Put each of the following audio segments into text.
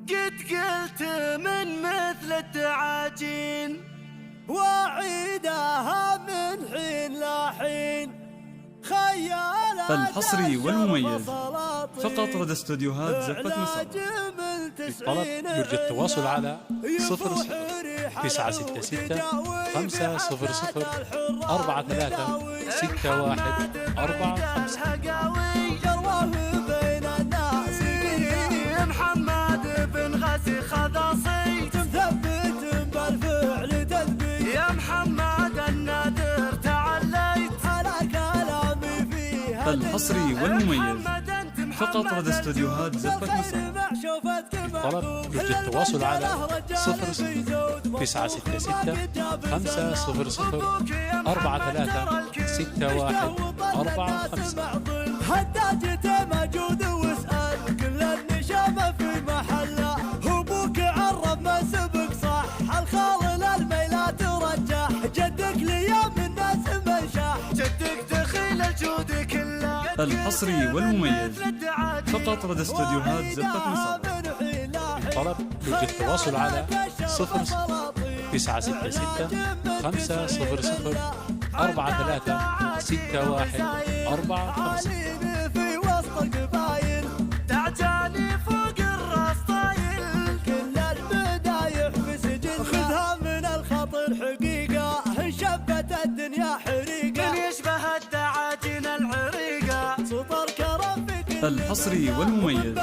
قد قلت من مثل الدعاجين وعيدها من حين لحين خيالات الحصري والمميز فقط رد استوديوهات زفة مصر. للطلب يرجى التواصل على 00 966 500 43 61 45. محمد بن غازي خلاصي مثبت بالفعل تثبيت يا محمد النادر تعليت على كلامي فيها. الحصري والمميز فقط رد استوديوهات زفة مصر. للطلب يرجى التواصل على 00 966 500 43 61 45. هداجته موجود واسأل كل النشامة في محله ابوك عرب ما سبق صح الخال للميلات رجح جدك ليام الناس منشح جدك دخيل الجود كله. الحصري والمميز فقط رد استوديوهات زفة مصر. للطلب يرجى التواصل على 00 966 500 43 61 45. في وسط القبايل تعجاني فوق الراس طايل كل المدايح في سجل خذها من الخط الحقيقة شبت الدنيا حريقة من يشبه الدعاجين العريقة سطر كرم في كل. الحصري والمميز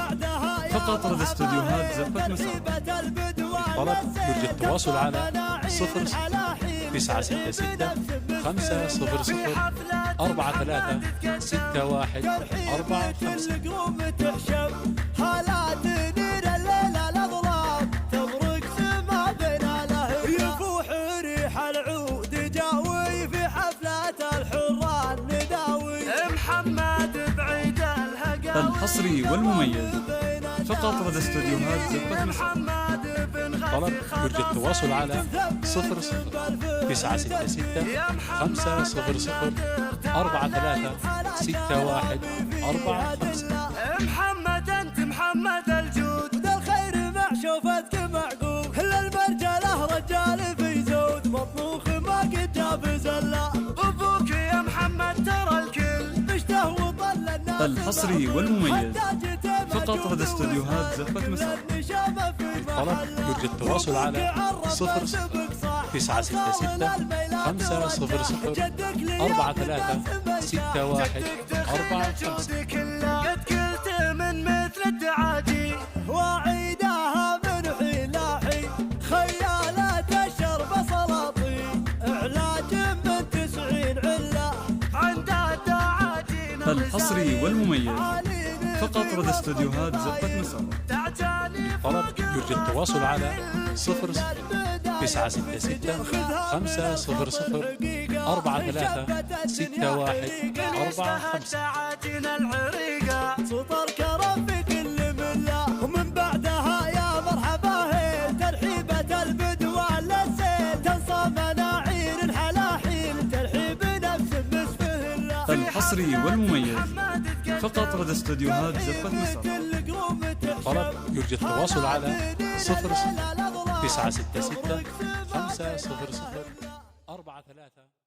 فقط رد استوديوهات زفة مصر. للطلب يرجى التواصل على 00 966 500 43 61 45. حالات نير الليلة الأظلام تبرق سما بين الأهل يفوح ريح العود جاوي في حفلة الحران نداوي محمد بعيد الهقاوي. الحصري والمميز فقط رد استوديوهات زفة مصر. طلب يرجى التواصل على 00 966 500 43 61 45. محمد انت محمد الجود الخير مع شوفتك معقوب للمرجله رجال في زود مطبوخ ما قد جاب زله ابوك يا محمد ترى الكل بشته وطل الناس. الحصري والمميز فقط رد استوديوهات زفة مصر. للطلب يرجى التواصل على 00 966 500 43 61 45. قد قلت من مثل الدعاجي وعيدها من حين لحين خيالات الشرب سلاطين علاج من 90 عله عند الدعاجين. الحصري والمميز فقط رد استوديوهات زفة مصر. طلب يرجى التواصل على 00 966 500 43 61 45. العريقة سطر كرم في كل ملة ومن بعدها يا مرحبا هيل ترحيبة البدوى للسيل تنصى مناعير الحلاحيل ترحيب نفس مسفه الله. الحصري والمميز فقط رد استوديوهات زفة مصر. طلب يرجى التواصل على 00 966 500 43